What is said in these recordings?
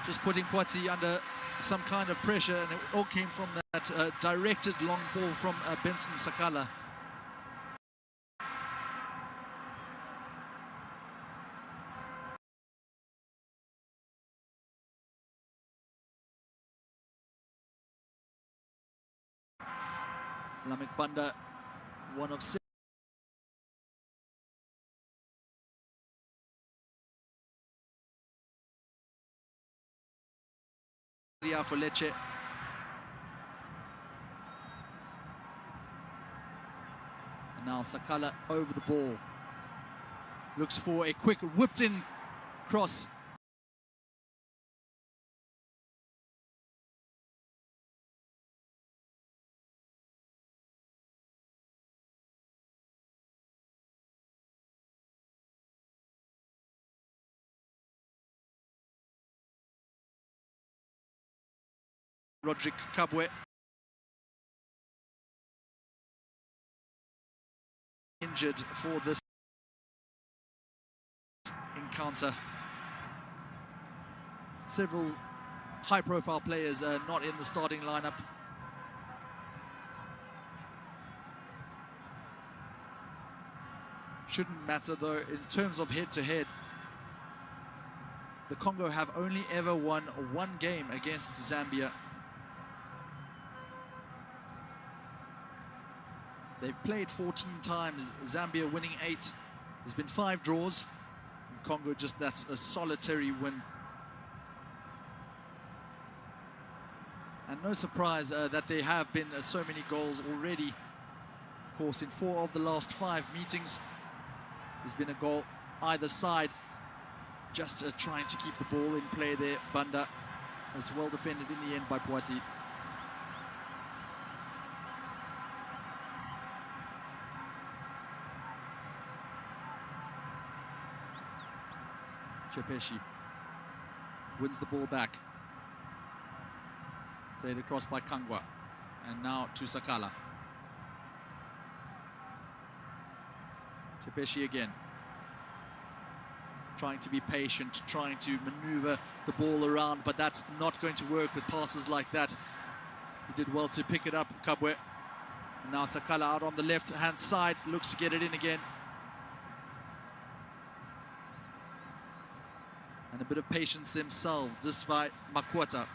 just putting Poitiers under some kind of pressure, and it all came from that directed long ball from Benson Sakala. Lamek Banda, one of six. For Lecce. And now Sakala over the ball. Looks for a quick whipped in cross. Roderick Kabwe. Injured for this encounter. Several high-profile players are not in the starting lineup. Shouldn't matter though, in terms of head-to-head. The Congo have only ever won one game against Zambia. They've played 14 times, Zambia winning 8. There's been 5 draws. In Congo, just that's a solitary win. And no surprise that there have been so many goals already. Of course, in 4 of the last 5 meetings, there's been a goal either side. Just trying to keep the ball in play there, Banda. It's well defended in the end by Poitiers. Chepeshi wins the ball back. Played across by Kangwa. And now to Sakala. Chepeshi again. Trying to be patient, trying to maneuver the ball around, but that's not going to work with passes like that. He did well to pick it up, Kabwe. And now Sakala out on the left-hand side, looks to get it in again. And a bit of patience themselves, this by Makwata.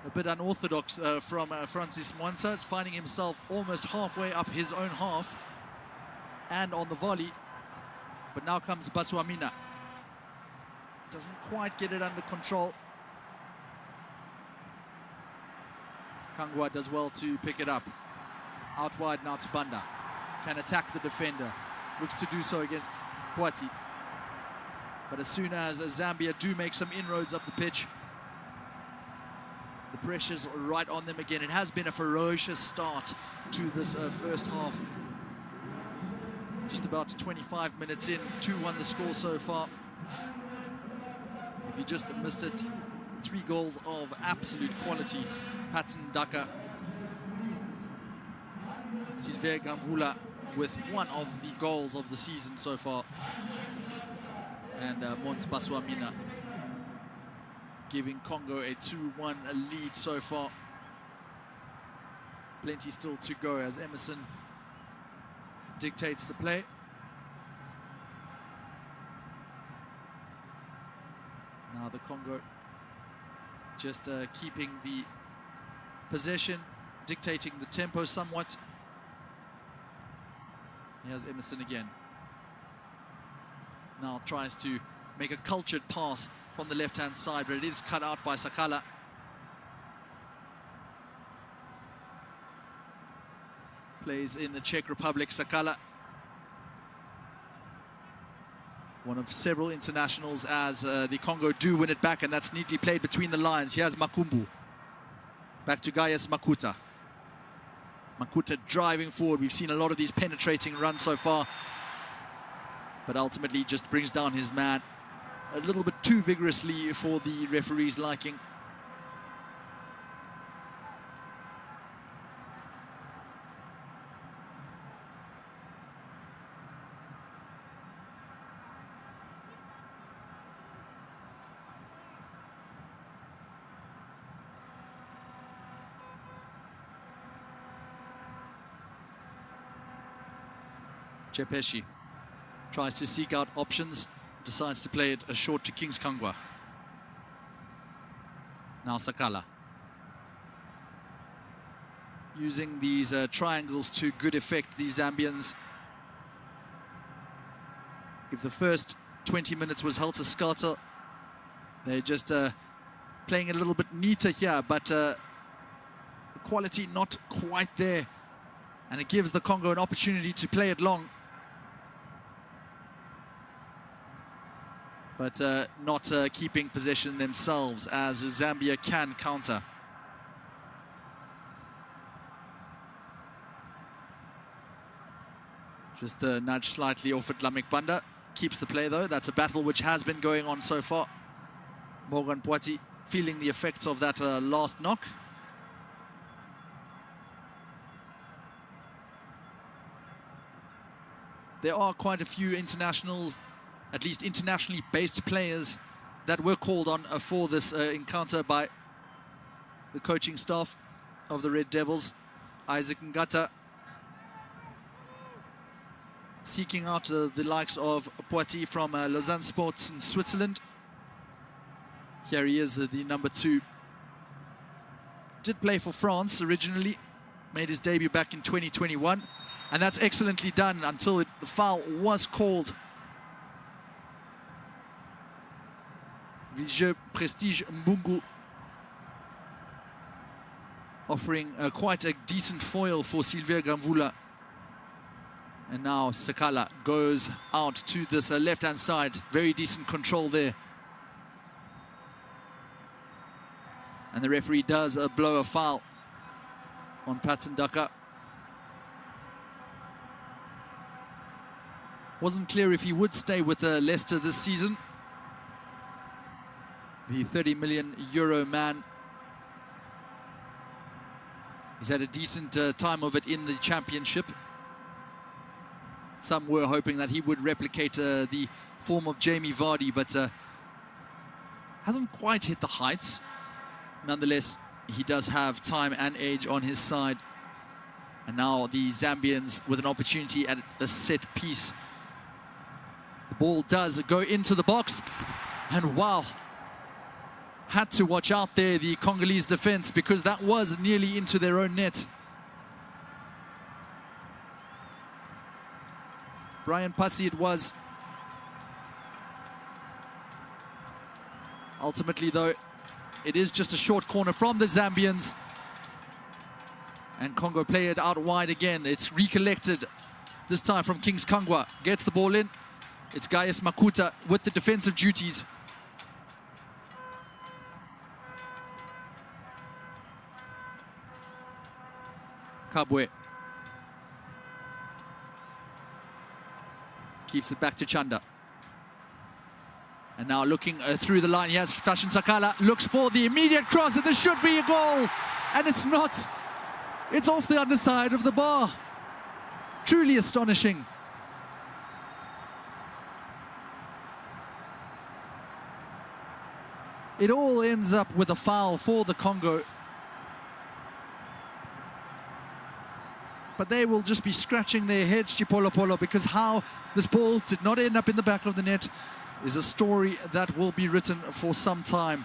A bit unorthodox from Francis Mwansa, finding himself almost halfway up his own half and on the volley. But now comes Baswamina. Doesn't quite get it under control. Kangwa does well to pick it up. Out wide now to Banda. Can attack the defender. Looks to do so against Poitiers. But as soon as Zambia do make some inroads up the pitch, the pressure's right on them again. It has been a ferocious start to this first half. Just about 25 minutes in, 2-1 the score so far. If you just missed it, 3 goals of absolute quality. Patson Daka, Sylvain Gamvula with one of the goals of the season so far. And Mons Baswamina giving Congo a 2-1 lead so far. Plenty still to go as Emerson dictates the play. Now the Congo just keeping the possession, dictating the tempo somewhat. Here's Emerson again. Now tries to make a cultured pass from the left-hand side, but it is cut out by Sakala. Plays in the Czech Republic, Sakala. One of several internationals as the Congo do win it back, and that's neatly played between the lines. Here's Makumbu. Back to Gaius Makuta. Makuta driving forward. We've seen a lot of these penetrating runs so far, but ultimately just brings down his man a little bit too vigorously for the referee's liking. Chepeshi tries to seek out options, decides to play it short to Kings Kangwa. Now Sakala. Using these triangles to good effect, these Zambians. If the first 20 minutes was helter-skelter, they're just playing a little bit neater here, but the quality not quite there. And it gives the Congo an opportunity to play it long. But not keeping possession themselves, as Zambia can counter. Just nudge slightly off at Lamik Banda. Keeps the play though. That's a battle which has been going on so far. Morgan Poiti feeling the effects of that last knock. There are quite a few internationals, at least internationally based players, that were called on for this encounter by the coaching staff of the Red Devils. Isaac Ngata seeking out the likes of Poiti from Lausanne Sports in Switzerland. Here he is, the number 2. Did play for France originally, made his debut back in 2021, and that's excellently done until the foul was called. Vijay Prestige Mbungu offering quite a decent foil for Sylvia Gamvula. And now Sakala goes out to this left-hand side. Very decent control there. And the referee does blow a foul on Patson Daka. Wasn't clear if he would stay with Leicester this season. The 30 million euro man. He's had a decent time of it in the championship. Some were hoping that he would replicate the form of Jamie Vardy, but hasn't quite hit the heights. Nonetheless, he does have time and age on his side. And now the Zambians with an opportunity at a set piece. The ball does go into the box. And wow, had to watch out there, the Congolese defense, because that was nearly into their own net. Brian Passy it was. Ultimately, though, it is just a short corner from the Zambians. And Congo play it out wide again. It's recollected, this time from Kings Kangwa. Gets the ball in. It's Gaius Makuta with the defensive duties. Kabwe keeps it back to Chanda. And now looking through the line, he has Fashion Sakala, looks for the immediate cross, and this should be a goal. And it's not. It's off the underside of the bar. Truly astonishing. It all ends up with a foul for the Congo. But they will just be scratching their heads, Chipolo Polo, because how this ball did not end up in the back of the net is a story that will be written for some time.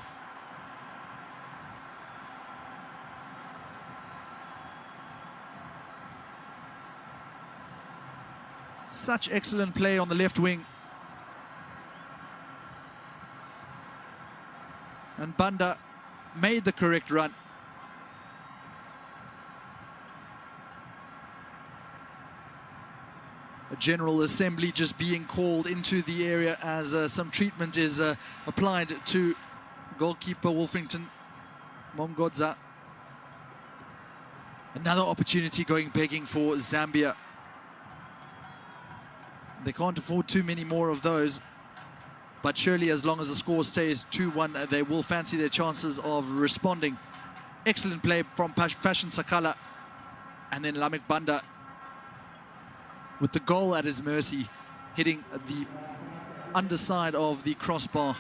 Such excellent play on the left wing. And Banda made the correct run. A general assembly just being called into the area as some treatment is applied to goalkeeper Wolfington Momgodza. Another opportunity going begging for Zambia. They can't afford too many more of those. But surely as long as the score stays 2-1, they will fancy their chances of responding. Excellent play from Fashion Sakala. And then Lamik Banda with the goal at his mercy, hitting the underside of the crossbar.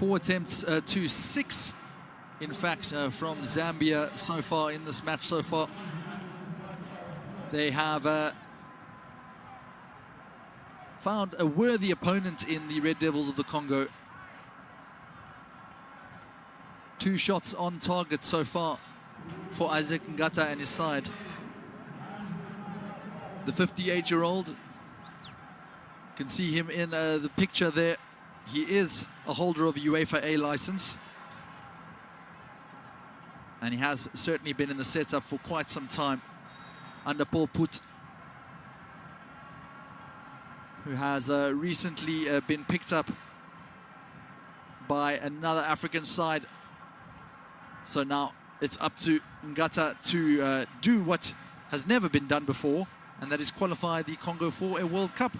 4 attempts to 6, in fact, from Zambia so far in this match so far. They have found a worthy opponent in the Red Devils of the Congo. 2 shots on target so far for Isaac Ngata and his side. The 58-year-old, you can see him in the picture there. He is a holder of a UEFA A license. And he has certainly been in the setup for quite some time under Paul Put, who has recently been picked up by another African side. So now it's up to Ngata to do what has never been done before, and that is qualify the Congo for a World Cup.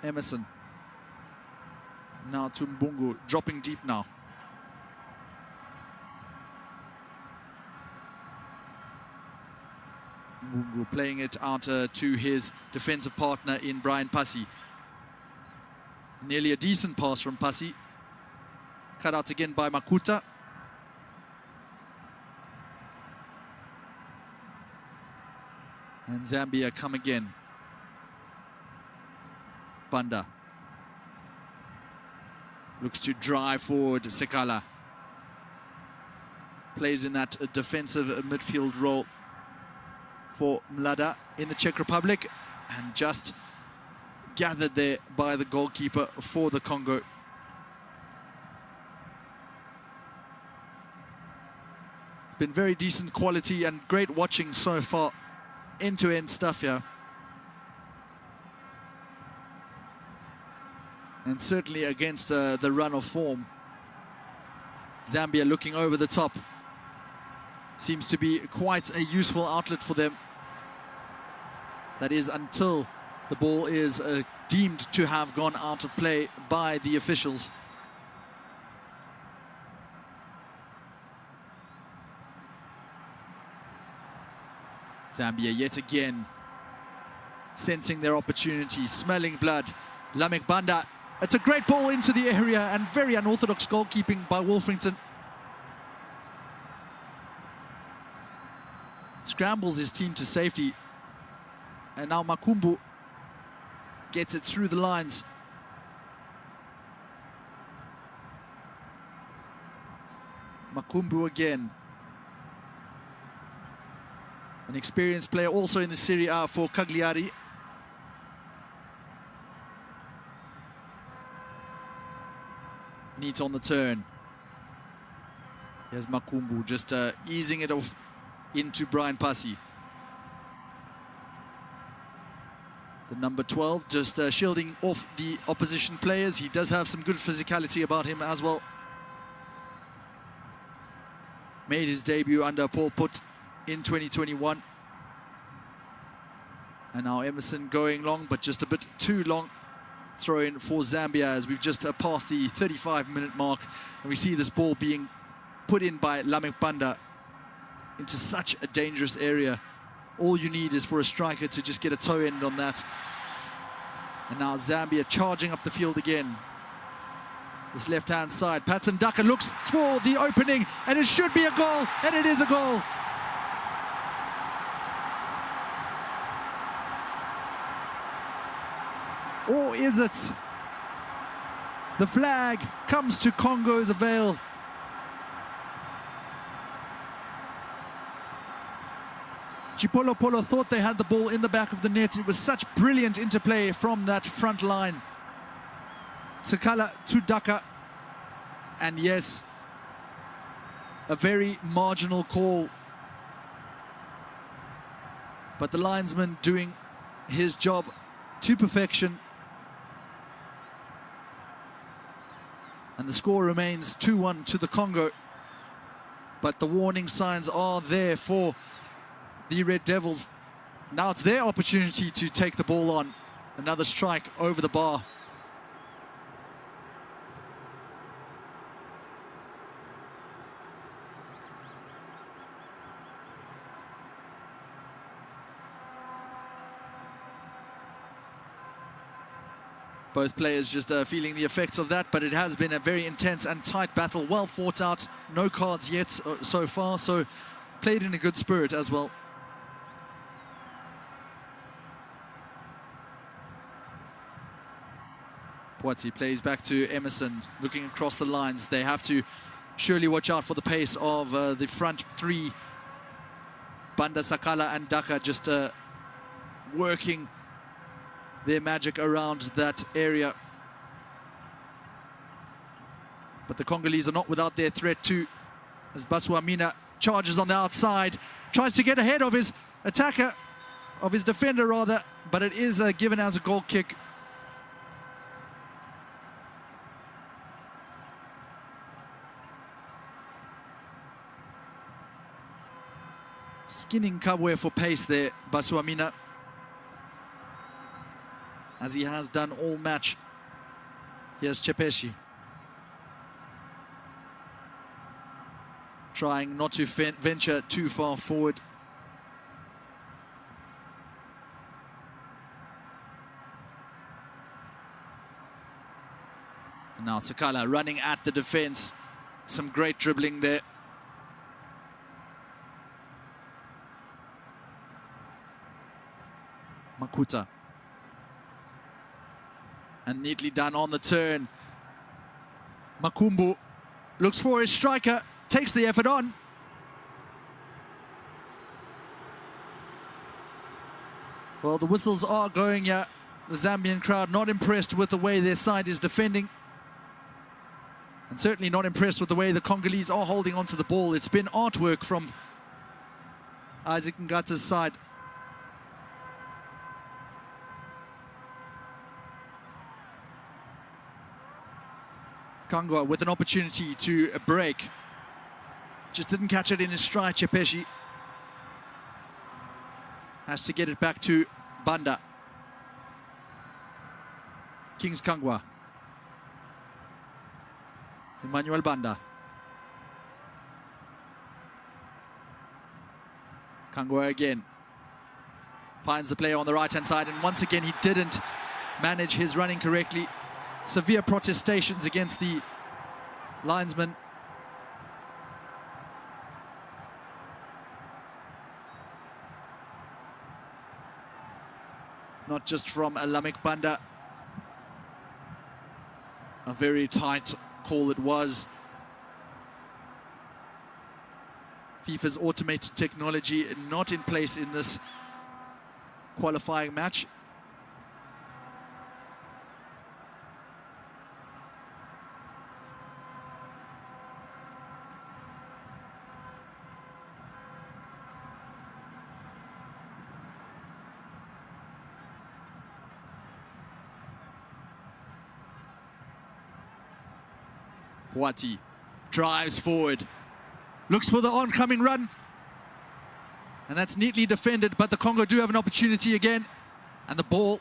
Emerson. Now to Mbungu, dropping deep now. Mbungu playing it out to his defensive partner in Brian Passy. Nearly a decent pass from Passy. Cut out again by Makuta. And Zambia come again. Banda. Looks to drive forward Sekala. Plays in that defensive midfield role for Mlada in the Czech Republic. And just gathered there by the goalkeeper for the Congo. It's been very decent quality and great watching so far. End-to-end stuff here. And certainly against the run of form. Zambia looking over the top. Seems to be quite a useful outlet for them. That is until the ball is deemed to have gone out of play by the officials. Zambia yet again sensing their opportunity, smelling blood. Lamek Banda. It's a great ball into the area and very unorthodox goalkeeping by Wolfrington. Scrambles his team to safety. And now Makumbu gets it through the lines. Makumbu again. An experienced player also in the Serie A for Cagliari. Neat on the turn. Here's Makumbu just easing it off into Brian Passy. The number 12 just shielding off the opposition players. He does have some good physicality about him as well. Made his debut under Paul Put in 2021. And now Emerson going long, but just a bit too long. Throw in for Zambia as we've just passed the 35-minute mark. And we see this ball being put in by Lamek Banda into such a dangerous area. All you need is for a striker to just get a toe end on that. And now Zambia charging up the field again. This left-hand side, Patson Daka looks for the opening, and it should be a goal, and it is a goal. Or is it? The flag comes to Congo's avail. Chipolo Polo thought they had the ball in the back of the net. It was such brilliant interplay from that front line. Sekala to Daka. And yes, a very marginal call. But the linesman doing his job to perfection. And the score remains 2-1 to the Congo. But the warning signs are there for the Red Devils. Now it's their opportunity to take the ball on. Another strike over the bar. Both players just feeling the effects of that, but it has been a very intense and tight battle. Well fought out, no cards yet so far, so played in a good spirit as well. Poati plays back to Emerson, looking across the lines. They have to surely watch out for the pace of the front three. Banda, Sakala and Daka just working their magic around that area. But the Congolese are not without their threat too, as Basuamina charges on the outside, tries to get ahead of his attacker, of his defender rather, but it is given as a goal kick. Skinning Kabwe for pace there, Basuamina, as he has done all match. Here's Chepeshi, trying not to venture too far forward. And now Sakala running at the defense. Some great dribbling there. Makuta. And neatly done on the turn. Makumbu looks for his striker, takes the effort on. Well, the whistles are going here. The Zambian crowd not impressed with the way their side is defending. And certainly not impressed with the way the Congolese are holding onto the ball. It's been artwork from Isaac Ngata's side. Congo with an opportunity to break. Just didn't catch it in his stride, Chepeshi. Has to get it back to Banda. Kings Kangwa. Emmanuel Banda. Kangwa again. Finds the player on the right-hand side, and once again he didn't manage his running correctly. Severe protestations against the linesman. Not just from Lamek Banda. A very tight call it was. FIFA's automated technology not in place in this qualifying match. Poati drives forward, looks for the oncoming run, and that's neatly defended, but the Congo do have an opportunity again, and the ball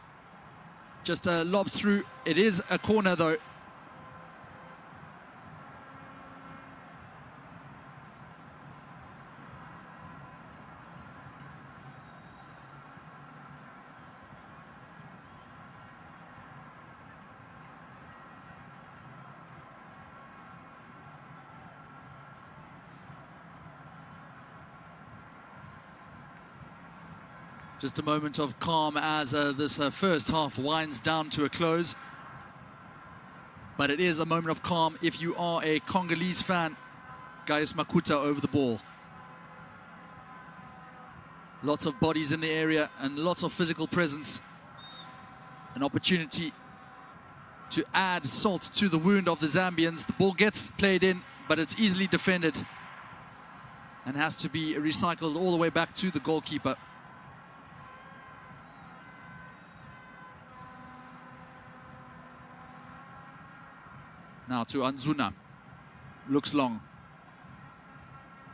just lobs through. It is a corner though. Just a moment of calm as this first half winds down to a close. But it is a moment of calm if you are a Congolese fan. Gaius Makuta over the ball. Lots of bodies in the area and lots of physical presence. An opportunity to add salt to the wound of the Zambians. The ball gets played in, but it's easily defended and has to be recycled all the way back to the goalkeeper. Now to Anzuna, looks long.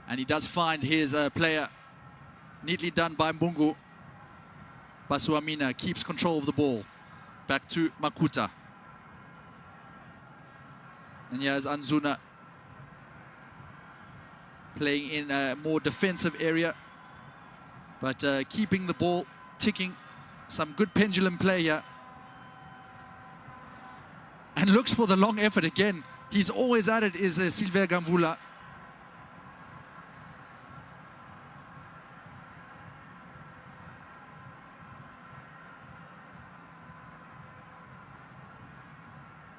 And he does find his player, neatly done by Mbungu. Basuamina keeps control of the ball. Back to Makuta. And here's Anzuna, playing in a more defensive area, but keeping the ball ticking. Some good pendulum play here. and looks for the long effort again. He's always at it, is Sylvain Gamvula.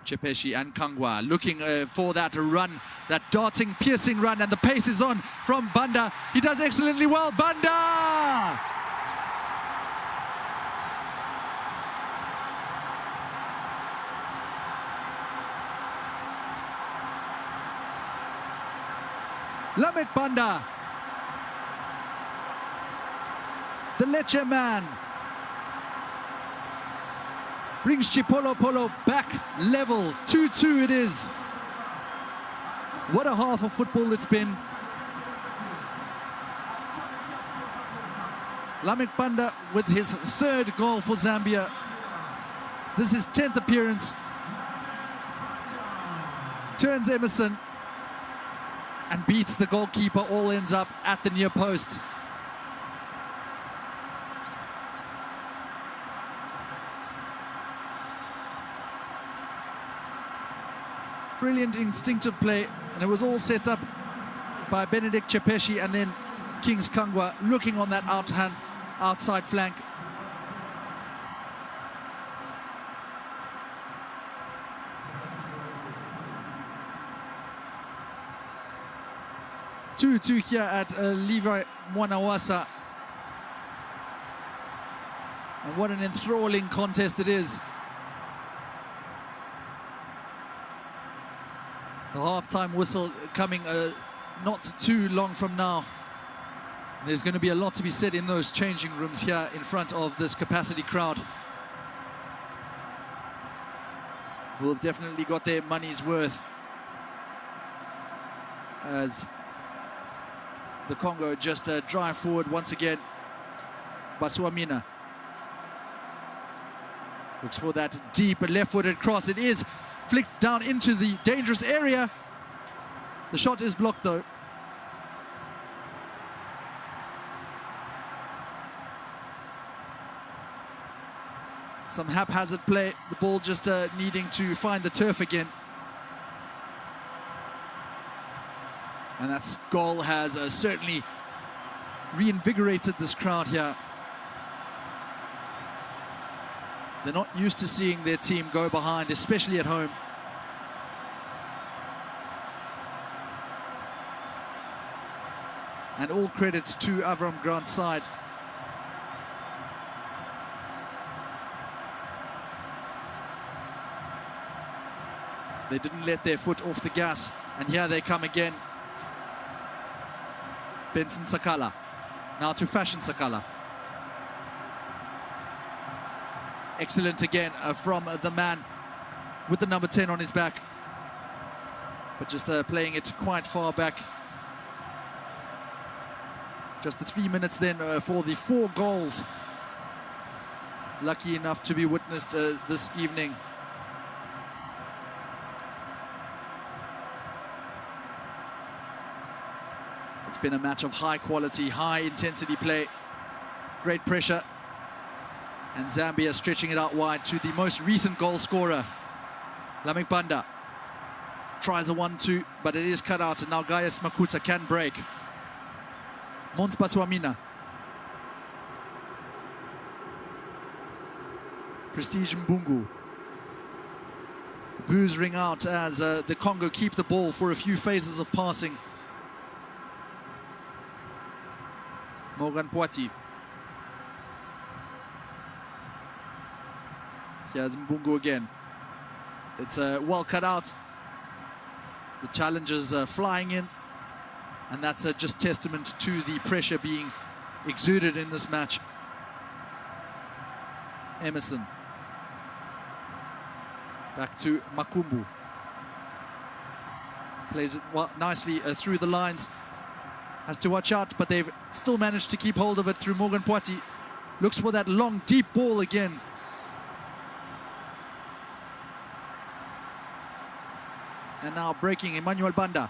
Chepeshi and Kangwa looking for that run, that darting, piercing run, and the pace is on from Banda. He does excellently well. Banda! Lamek Banda, the Lecce man, brings Chipolo Polo back level. 2-2 it is. What a half of football it's been. Lamek Banda with his third goal for Zambia. This is his 10th appearance. Turns Emerson and beats the goalkeeper. All ends up at the near post. Brilliant instinctive play, and it was all set up by Benedict Chepeshi and then Kings Kangwa looking on that outside flank. Two here at Levi Mwanawasa. And what an enthralling contest it is. The half-time whistle coming not too long from now. There's going to be a lot to be said in those changing rooms here in front of this capacity crowd. Who have definitely got their money's worth, as the Congo just drive forward once again. Basuamina looks for that deep left-footed cross. It is flicked down into the dangerous area. The shot is blocked though. Some haphazard play, the ball just needing to find the turf again. And that goal has certainly reinvigorated this crowd here. They're not used to seeing their team go behind, especially at home. And all credit to Avram Grant's side. They didn't let their foot off the gas, and here they come again. Benson Sakala, now to Fashion Sakala. Excellent again from the man with the number 10 on his back. But just playing it quite far back. Just the 3 minutes then for the 4 goals. Lucky enough to be witnessed this evening. It's been a match of high quality, high intensity play. Great pressure. And Zambia stretching it out wide to the most recent goal scorer, Lamek Banda. Tries a 1-2, but it is cut out, and now Gaius Makuta can break. Mons Basuamina. Prestige Mbungu. The boos ring out as the Congo keep the ball for a few phases of passing. Morgan Poiti. Here's Mbungu again. It's well cut out. The challengers flying in. And that's just testament to the pressure being exuded in this match. Emerson. Back to Makumbu. Plays it well, nicely through the lines. Has to watch out, but they've still managed to keep hold of it through Morgan Poiti. Looks for that long, deep ball again. And now breaking Emmanuel Banda.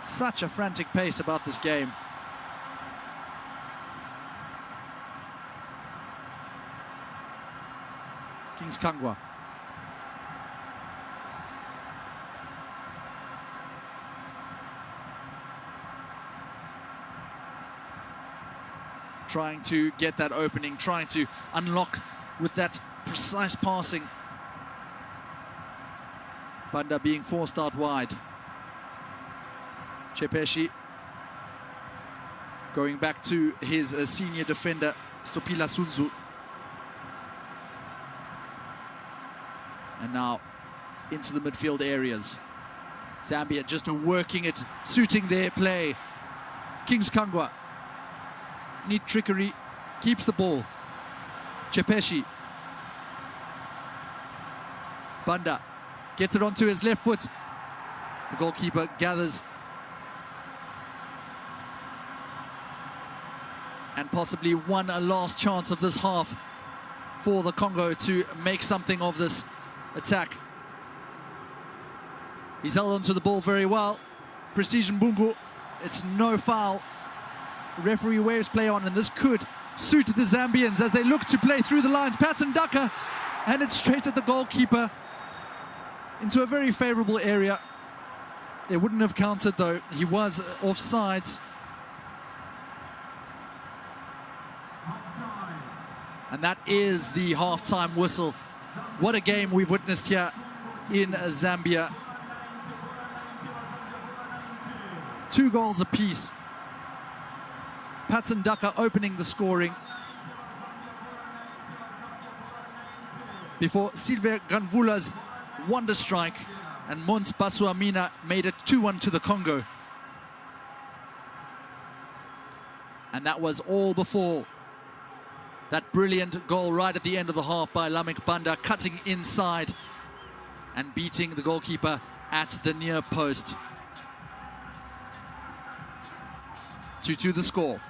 Such a frantic pace about this game. Kings Kangwa. Trying to get that opening, trying to unlock with that precise passing. Banda being forced out wide. Chepeshi going back to his senior defender, Stopila Sunzu. And now into the midfield areas. Zambia just working it, suiting their play. Kings Kangwa. Neat trickery, keeps the ball. Chepeshi. Banda gets it onto his left foot. The goalkeeper gathers. And possibly one last chance of this half for the Congo to make something of this attack. He's held onto the ball very well. Precision Bungu, it's no foul. The referee waves play on, and this could suit the Zambians as they look to play through the lines. Patson Daka, and it's straight at the goalkeeper into a very favorable area. They wouldn't have counted though. He was offsides. And that is the half-time whistle. What a game we've witnessed here in Zambia. 2 goals apiece. Patson Daka opening the scoring before Silver Ganvula's wonder strike, and Mons Basuamina made it 2-1 to the Congo. And that was all before that brilliant goal right at the end of the half by Lamik Banda, cutting inside and beating the goalkeeper at the near post. 2-2 the score.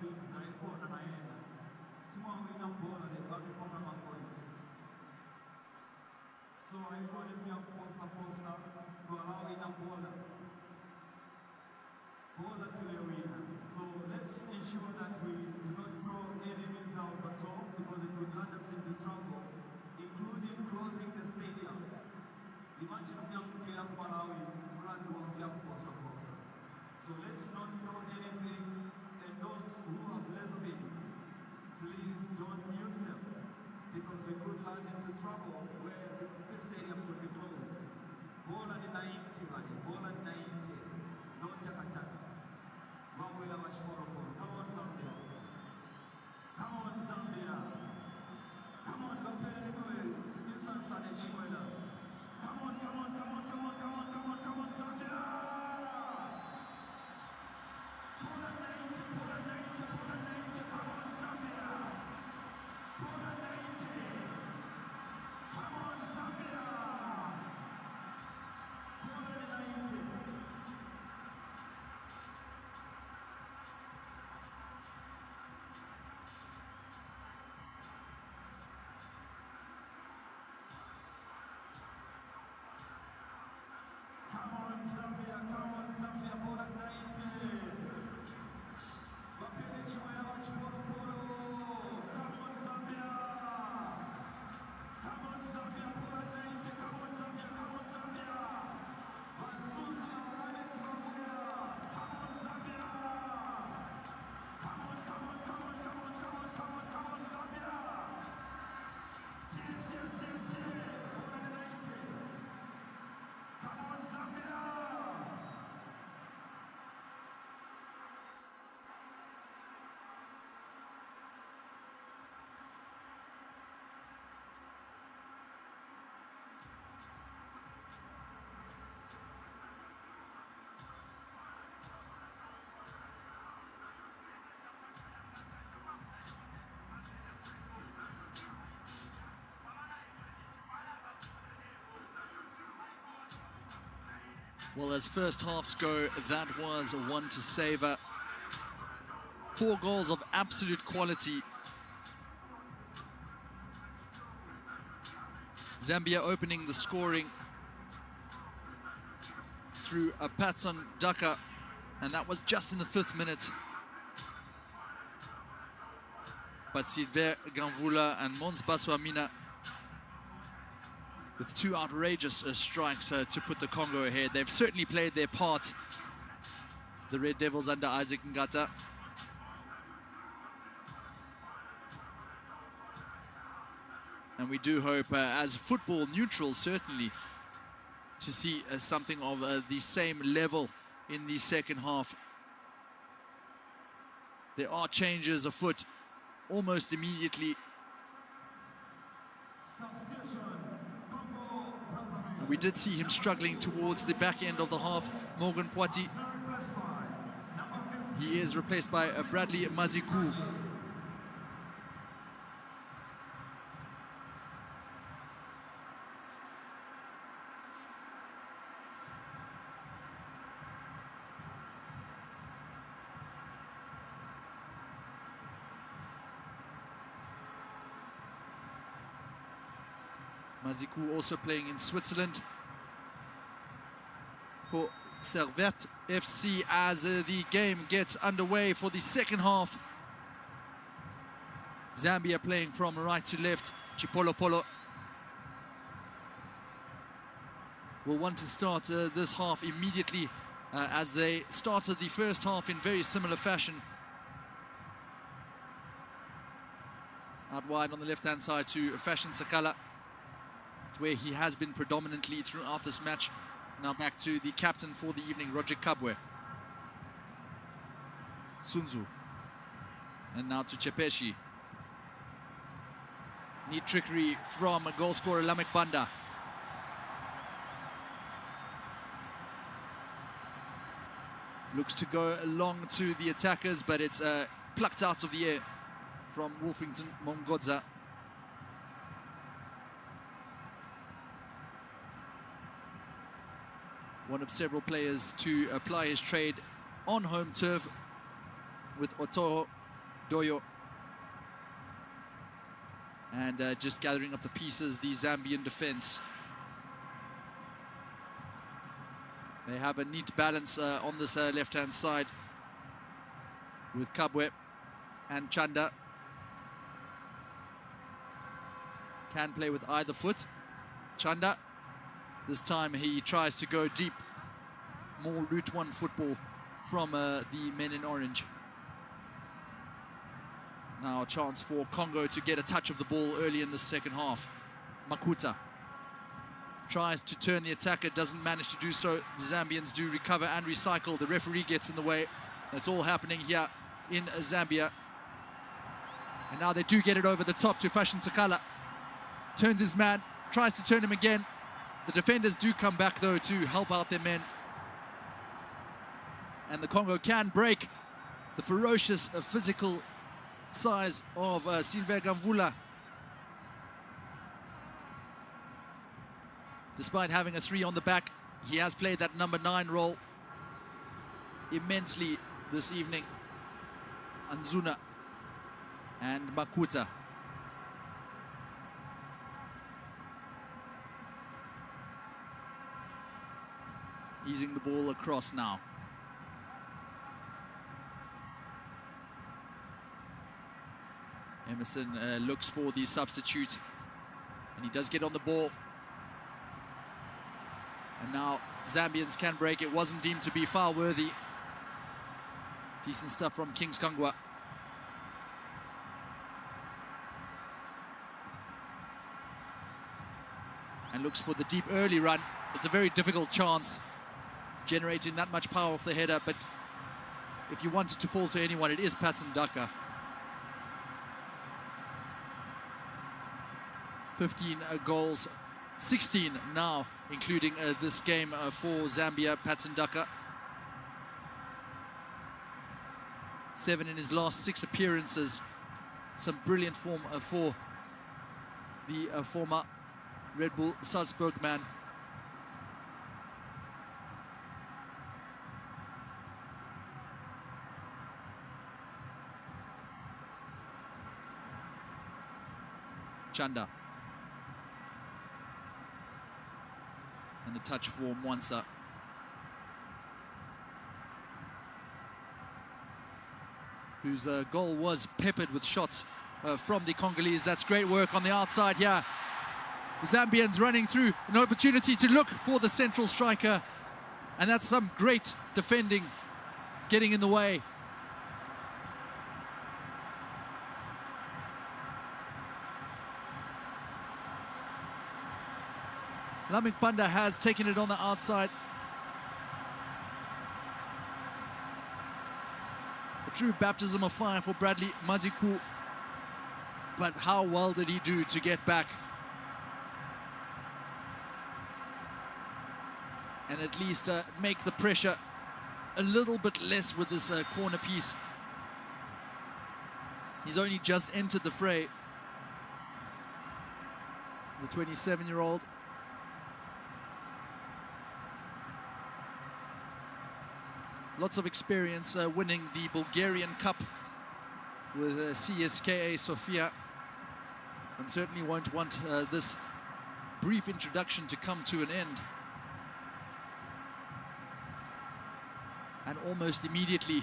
Beans haikuona naenda. Timu wawina bola ni bado kwa points. So haikuona pia kuposa kwa lao ina bola. Bola tulewina. So let's ensure that we do not throw any missiles at all because it would land us into trouble, including closing the stadium. Imagine ukiamkia Malawi, mradi wa kuposa. So let's not throw anything, and those who have laser beams, please don't use them because we could land into trouble where the stadium could be closed. Bola ni 90 bali, bola ni 90. Don't takataka. Mambo ya mashmoro. Come on Zambia. Come on Zambia. Come on Gapele Noel. Isansane Chimwela. Come on Zambia. Bola 90, bola 90, bola 90. Come on Zambia. Bola 90. Come on Zambia. Bola 90. Come on Zambia, bola 90. Wapende Chimwela wachiporo. Come on Zambia, bola 90. Come on Zambia. Wansunzi na wale kibabuya. Come on Zambia. Come on Zambia. Tie. Bola 90. Come on Zambia. Well, as first halves go, that was one to savor. 4 goals of absolute quality. Zambia opening the scoring through a Patson Daka, and that was just in the 5th minute. But Sylvain Ganvula and Mons Baswamina with 2 outrageous strikes to put the Congo ahead. They've certainly played their part, the Red Devils under Isaac Ngata. And we do hope, as football neutrals certainly, to see something of the same level in the second half. There are changes afoot almost immediately. We did see him struggling towards the back end of the half, Morgan Poiti. He is replaced by Bradley Mazikou. Mazikou also playing in Switzerland for Servette FC as the game gets underway for the second half. Zambia playing from right to left. Chipolo Polo will want to start this half immediately as they started the first half in very similar fashion. Out wide on the left-hand side to Fashion Sakala. It's where he has been predominantly throughout this match. Now back to the captain for the evening, Roger Kabwe. Sunzu. And now to Chepeshi. Neat trickery from goal scorer Lamek Banda. Looks to go long to the attackers, but it's plucked out of the air from Wolfington Mongodza. One of several players to apply his trade on home turf with Otoho Doyo. And just gathering up the pieces, the Zambian defense. They have a neat balance on this left-hand side with Kabwe and Chanda. Can play with either foot. Chanda, this time he tries to go deep. More Route 1 football from the men in orange. Now a chance for Congo to get a touch of the ball early in the second half. Makuta tries to turn the attacker, doesn't manage to do so. The Zambians do recover and recycle. The referee gets in the way. That's all happening here in Zambia. And now they do get it over the top to Fashion Sakala. Turns his man, tries to turn him again. The defenders do come back though to help out their men. And the Congo can break the ferocious physical size of Sylvain Gamvula. Despite having a 3 on the back, he has played that number 9 role immensely this evening. Anzuna and Makuta. Easing the ball across now. Emerson looks for the substitute, and he does get on the ball. And now Zambians can break. It wasn't deemed to be foul worthy. Decent stuff from Kings Kangwa. And looks for the deep early run. It's a very difficult chance, generating that much power off the header, but if you wanted to fall to anyone, it is Patson Daka. 15 goals, 16 now, including this game for Zambia, Patson Daka. 7 in his last 6 appearances. Some brilliant form for the former Red Bull Salzburg man. Chanda. And a touch for Mwansa. Whose goal was peppered with shots from the Congolese. That's great work on the outside here. The Zambians running through, an opportunity to look for the central striker. And that's some great defending getting in the way. Lamik Banda has taken it on the outside. A true baptism of fire for Bradley Maziku. But how well did he do to get back? And at least make the pressure a little bit less with this corner piece. He's only just entered the fray. The 27-year-old. Lots of experience winning the Bulgarian Cup with CSKA Sofia, and certainly won't want this brief introduction to come to an end. And almost immediately,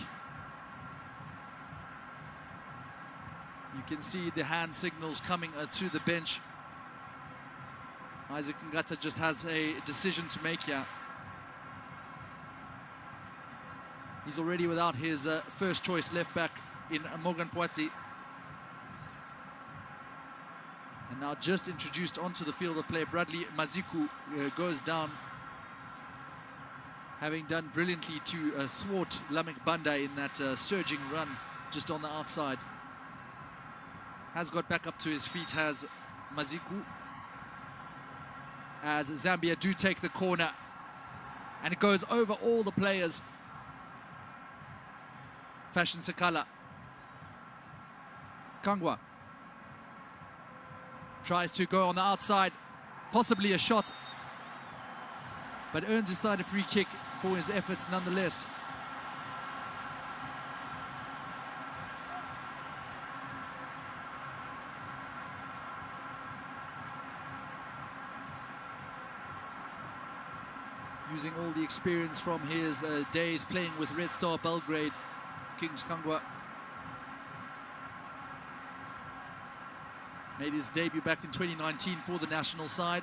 you can see the hand signals coming to the bench. Isaac Ngata just has a decision to make here. He's already without his first choice left back in Morgan Poati. And now just introduced onto the field of play, Bradley Maziku goes down, having done brilliantly to thwart Lamik Banda in that surging run just on the outside. Has got back up to his feet, has Maziku. As Zambia do take the corner, and it goes over all the players. Fashion Sakala. Kangwa tries to go on the outside, possibly a shot, but earns his side a free kick for his efforts nonetheless. using all the experience from his days playing with Red Star Belgrade. Kings Kangwa made his debut back in 2019 for the national side.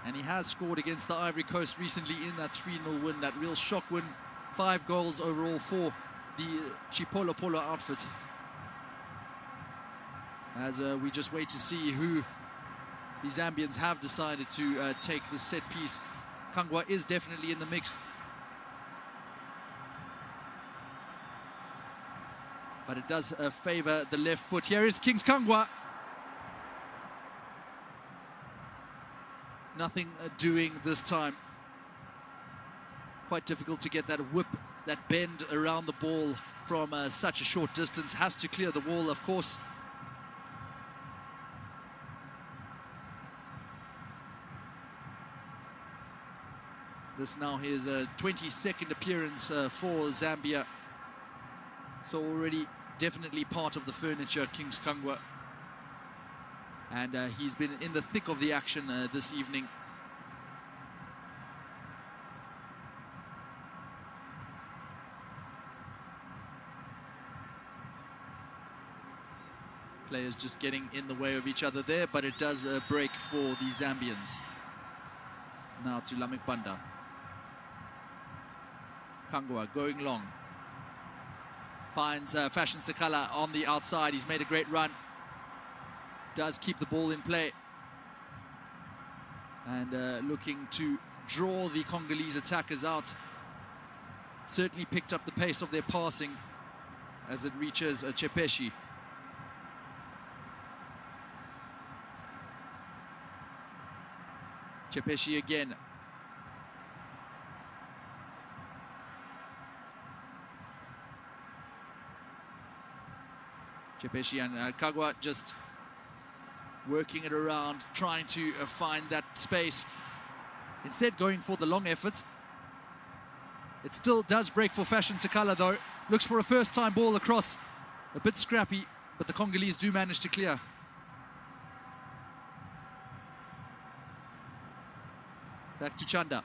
And he has scored against the Ivory Coast recently in that 3-0 win, that real shock win. 5 goals overall for the Chipolo Polo outfit. As we just wait to see who the Zambians have decided to take the set piece. Kangwa is definitely in the mix. But it does favor the left foot. Here is Kings Kangwa. Nothing doing this time. Quite difficult to get that whip, that bend around the ball from such a short distance. Has to clear the wall, of course. This now his 22nd appearance for Zambia. So already definitely part of the furniture, Kings Kangwa. And he's been in the thick of the action this evening. Players just getting in the way of each other there, but it does break for the Zambians. Now to Lamek Banda. Kangwa going long. Finds Fashion Sakala on the outside. He's made a great run. Does keep the ball in play. And looking to draw the Congolese attackers out. Certainly picked up the pace of their passing as it reaches Chepeshi. Chepeshi again. Chepeshi and Kagwa just working it around, trying to find that space. Instead going for the long effort. It still does break for Fashion Sakala though. Looks for a first-time ball across. A bit scrappy, but the Congolese do manage to clear. Back to Chanda.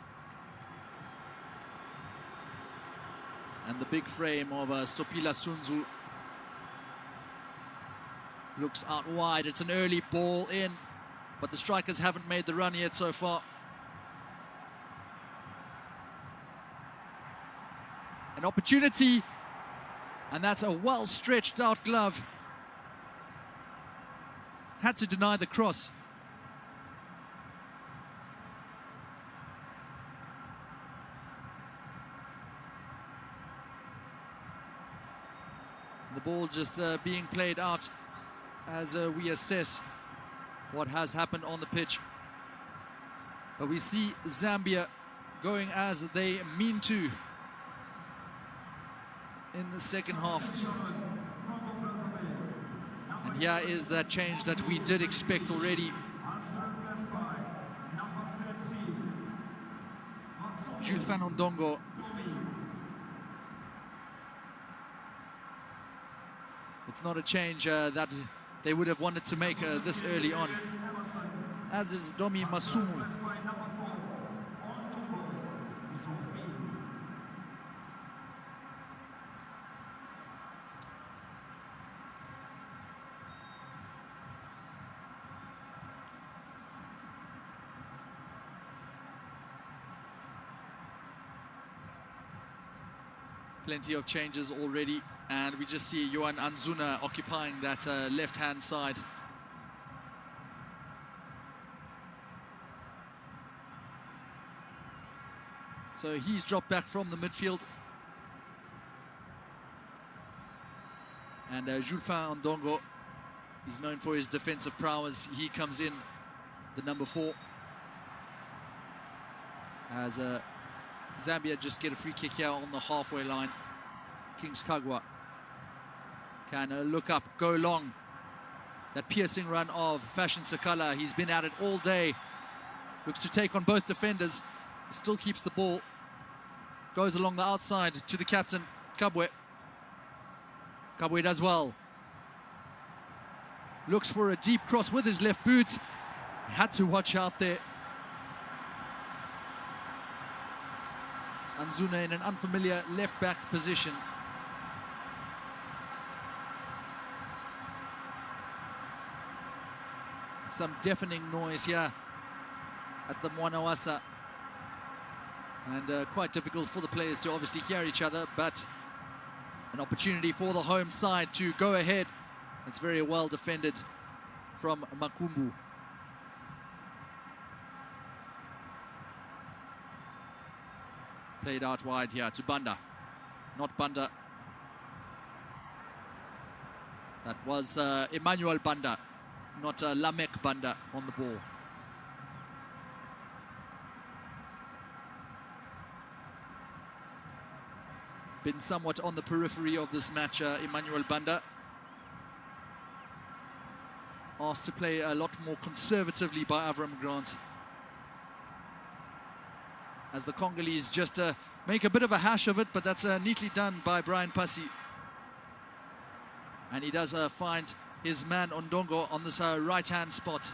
And the big frame of Stopila Sunzu looks out wide. It's an early ball in, but the strikers haven't made the run yet so far. An opportunity, and that's a well-stretched out glove. Had to deny the cross. The ball just being played out as we assess what has happened on the pitch. But we see Zambia going as they mean to in the second half. And here is that change that we did expect already. Jules Fanondongo It's not a change that they would have wanted to make this early on. As is Domi Masumu. Plenty of changes already, and we just see Johan Anzuna occupying that left-hand side. So he's dropped back from the midfield. And Julfin Ndongo is known for his defensive prowess. He comes in, the number 4. As Zambia just get a free kick here on the halfway line. Kings Kagwa can look up, go long. That piercing run of Fashion Sakala. He's been at it all day. Looks to take on both defenders. Still keeps the ball. Goes along the outside to the captain, Kabwe. Kabwe does well. Looks for a deep cross with his left boot. Had to watch out there. Anzuna in an unfamiliar left-back position. Some deafening noise here at the Mwanawasa. And quite difficult for the players to obviously hear each other, but an opportunity for the home side to go ahead. It's very well defended from Makumbu. Played out wide here to Banda. Not Banda. That was Emmanuel Banda, not Lamek Banda on the ball. Been somewhat on the periphery of this match, Emmanuel Banda. Asked to play a lot more conservatively by Avram Grant, as the Congolese just make a bit of a hash of it, but that's neatly done by Brian Passy. And he does find his man Ondongo on this right-hand spot.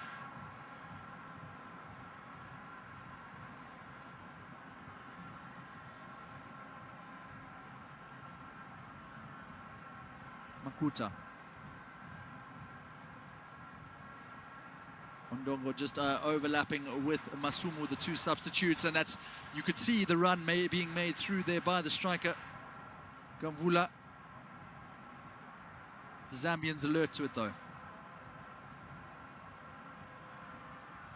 Makuta. Ondongo just overlapping with Masumu, the two substitutes, and that's, you could see the run being made through there by the striker, Gamvula. The Zambians alert to it though.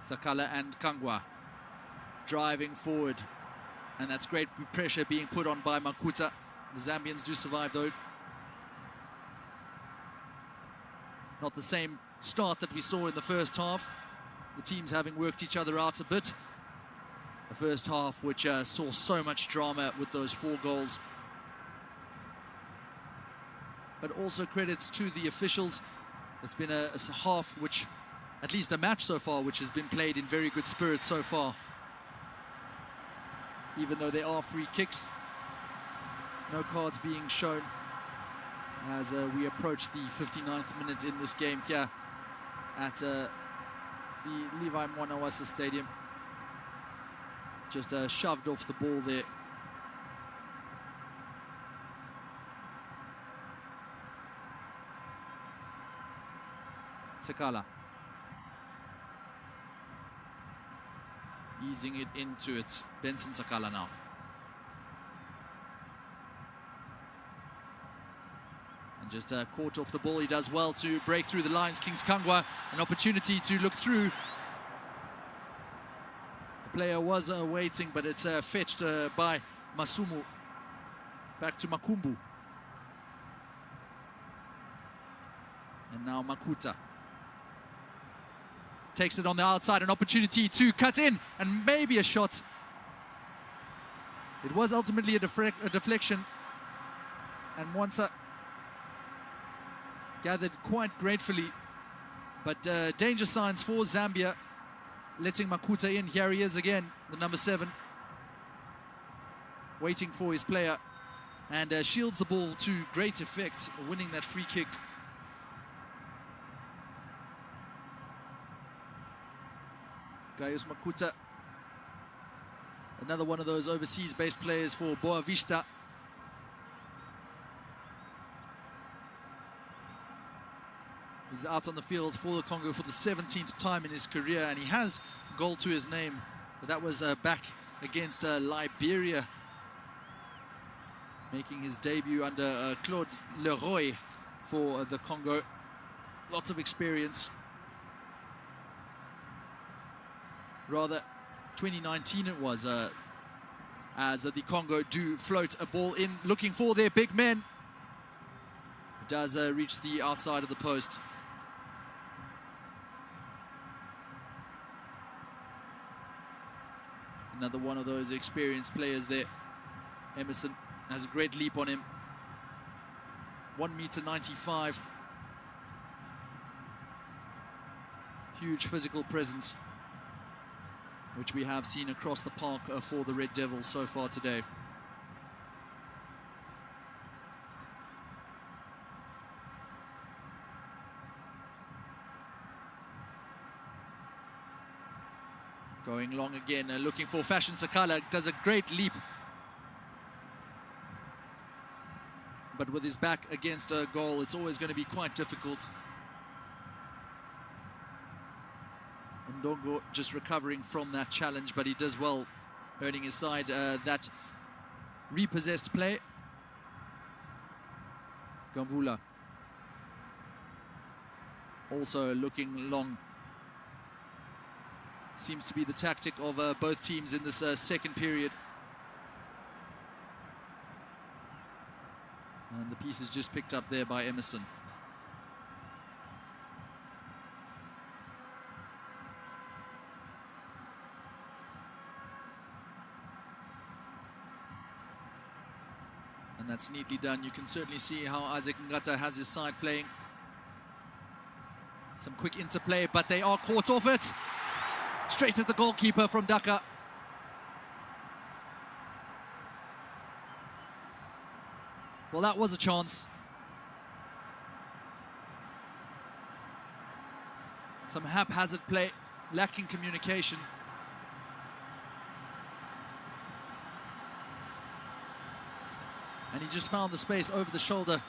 Sakala and Kangwa driving forward, and that's great pressure being put on by Makuta. The Zambians do survive though. Not the same start that we saw in the first half. The teams having worked each other out a bit. The first half which saw so much drama with those 4 goals. But also credits to the officials. It's been a half which, at least a match so far, which has been played in very good spirit so far. Even though there are free kicks. No cards being shown as we approach the 59th minute in this game here at the Levi Mwanawasa Stadium. Just shoved off the ball there. Sakala. Easing it into it. Benson Sakala now. And just caught off the ball. He does well to break through the lines. Kings Kangwa, an opportunity to look through. The player was waiting, but it's fetched by Masumu. Back to Makumbu. And now Makuta. Takes it on the outside, an opportunity to cut in, and maybe a shot. It was ultimately a deflection, and Mwansa gathered quite gratefully, but danger signs for Zambia, letting Makuta in. Here he is again, the number 7, waiting for his player, and shields the ball to great effect, winning that free kick. Gaius Makuta, another one of those overseas-based players for Boa Vista. He's out on the field for the Congo for the 17th time in his career, and he has a goal to his name. But that was back against Liberia, making his debut under Claude Leroy for the Congo. Lots of experience. Rather, 2019 it was, as the Congo do float a ball in, looking for their big men. It does reach the outside of the post. Another one of those experienced players there. Emerson has a great leap on him. 1.95 m. Huge physical presence, which we have seen across the park for the Red Devils so far today. Going long again, looking for Fashion Sakala, does a great leap. But with his back against a goal, it's always going to be quite difficult. Ndongo just recovering from that challenge, but he does well, earning his side that repossessed play. Gamvula also looking long. Seems to be the tactic of both teams in this second period. And the piece is just picked up there by Emerson. And that's neatly done. You can certainly see how Isaac Ngata has his side playing. Some quick interplay, but they are caught off it. Straight at the goalkeeper from Dhaka. Well, that was a chance. Some haphazard play, lacking communication. And he just found the space over the shoulder.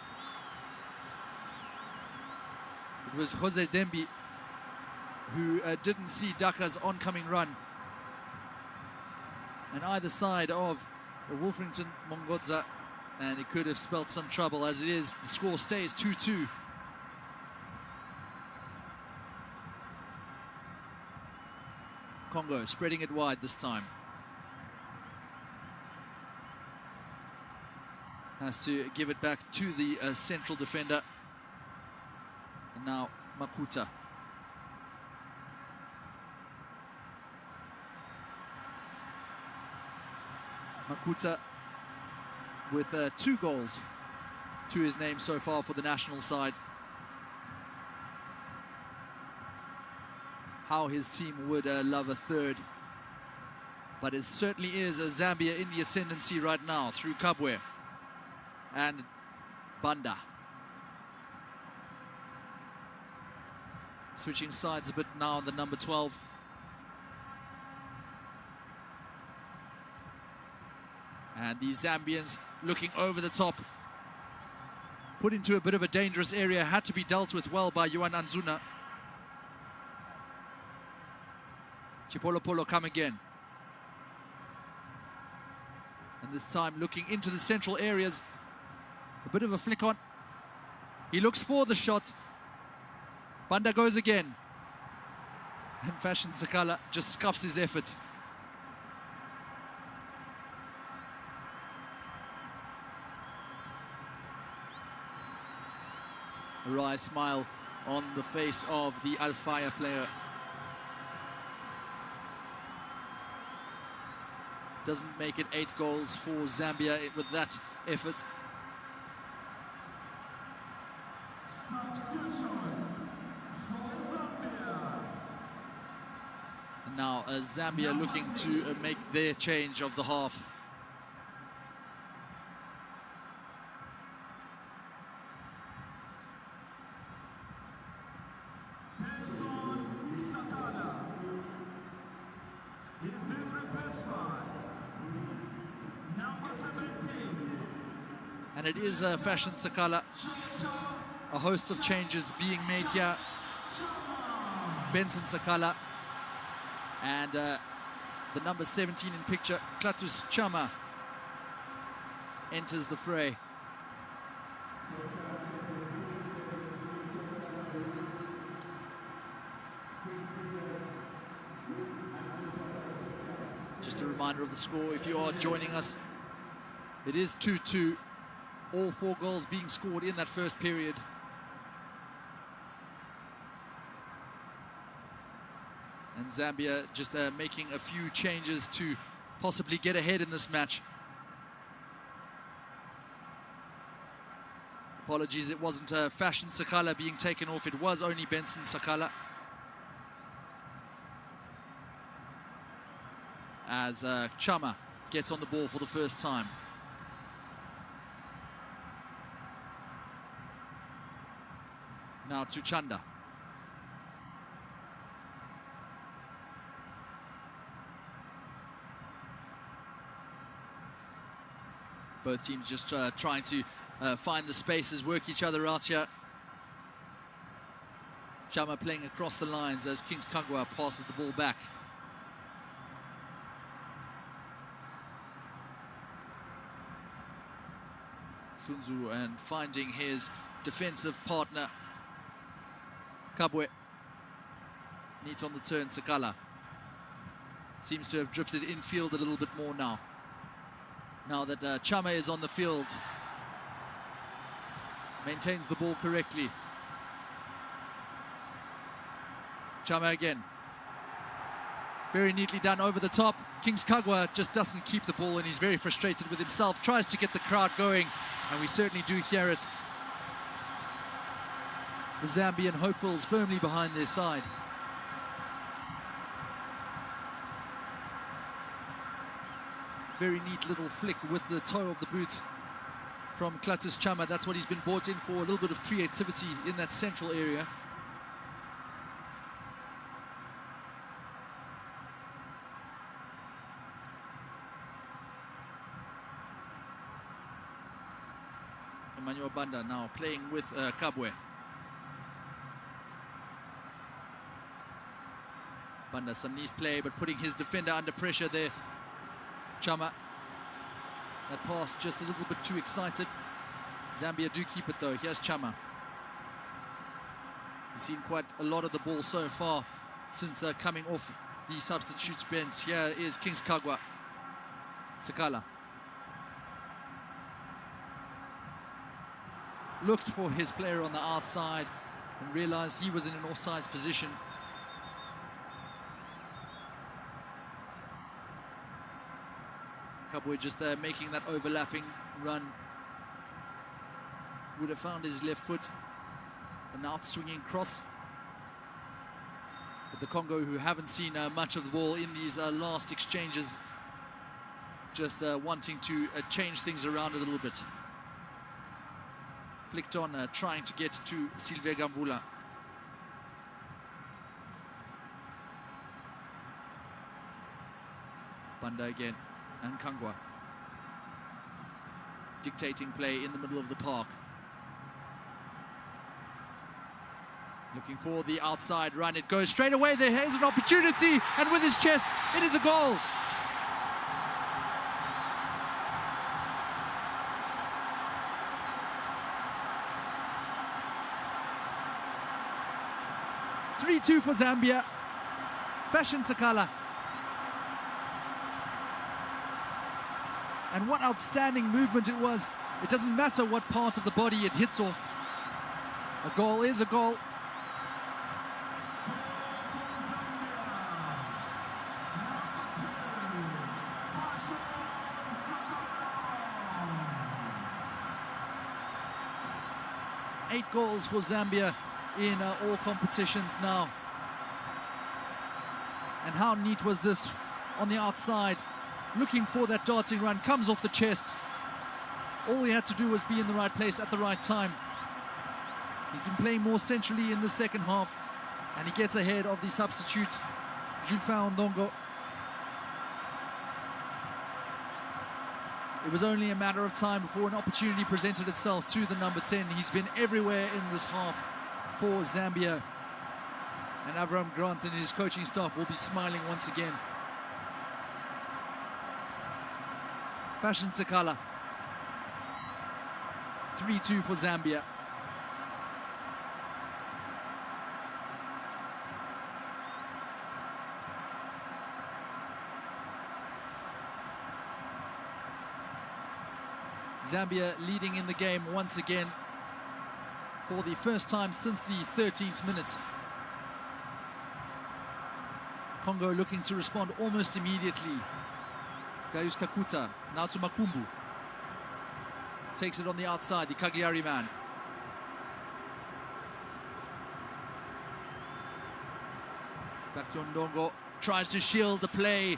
It was Jose Dembi who didn't see Dhaka's oncoming run. And either side of Wolfrington Mongodza, and it could have spelled some trouble. As it is, the score stays 2-2. Congo spreading it wide this time. Has to give it back to the central defender. And now Makuta. Makuta with 2 goals to his name so far for the national side. How his team would love a third. But it certainly is Zambia in the ascendancy right now through Kabwe and Banda. Switching sides a bit now on the number 12. And the Zambians looking over the top. Put into a bit of a dangerous area. Had to be dealt with well by Yuan Anzuna. Chipolo Polo come again. And this time looking into the central areas. A bit of a flick on. He looks for the shot. Banda goes again. And Fashion Sakala just scuffs his effort. A wry smile on the face of the Al-Faya player. Doesn't make it 8 goals for Zambia with that effort. And now Zambia looking to make their change of the half. And it is Fashion Sakala. A host of changes being made here. Benson Sakala and the number 17 in picture, Klatus Chama, enters the fray. Just a reminder of the score if you are joining us. It is 2-2. All 4 goals being scored in that first period. And Zambia just making a few changes to possibly get ahead in this match. Apologies, it wasn't Fashion Sakala being taken off. It was only Benson Sakala. As Chama gets on the ball for the first time. Now to Chanda. Both teams just trying to find the spaces, work each other out here. Chama playing across the lines as Kings Kagwa passes the ball back. Sunzu and finding his defensive partner. Kabwe. Neat on the turn, Sakala. Seems to have drifted infield a little bit more now. Now that Chama is on the field. Maintains the ball correctly. Chama again. Very neatly done over the top. Kings Kagwa just doesn't keep the ball and he's very frustrated with himself. Tries to get the crowd going and we certainly do hear it. The Zambian hopefuls firmly behind their side. Very neat little flick with the toe of the boot from Klatus Chama. That's what he's been brought in for, a little bit of creativity in that central area. Emmanuel Banda now playing with Kabwe. Banda, some nice play, but putting his defender under pressure there. Chama. That pass just a little bit too excited. Zambia do keep it though. Here's Chama. He's seen quite a lot of the ball so far since coming off the substitutes bench. Here is Kings Kagwa. Sakala. Looked for his player on the outside and realized he was in an offsides position. Kabwe just making that overlapping run. Would have found his left foot. An out-swinging cross. But the Congo, who haven't seen much of the ball in these last exchanges, just wanting to change things around a little bit. Flicked on, trying to get to Sylvain Gamvula. Banda again, and Kangwa. Dictating play in the middle of the park. Looking for the outside run, it goes straight away, there is an opportunity, and with his chest, it is a goal. (3-2) for Zambia. Fashion Sakala. And what outstanding movement it was. It doesn't matter what part of the body it hits off. A goal is a goal. Eight goals for Zambia in all competitions now. And how neat was this on the outside? Looking for that darting run, comes off the chest. All he had to do was be in the right place at the right time. He's been playing more centrally in the second half, and he gets ahead of the substitute, Julfin Ndongo. It was only a matter of time before an opportunity presented itself to the number 10. He's been everywhere in this half for Zambia. And Avram Grant and his coaching staff will be smiling once again. Fashion Sakala. 3-2 for Zambia. Zambia leading in the game once again for the first time since the 13th minute. Congo looking to respond almost immediately. Gaius Kakuta, now to Makumbu. Takes it on the outside, the Cagliari man. Back to Ndongo, tries to shield the play.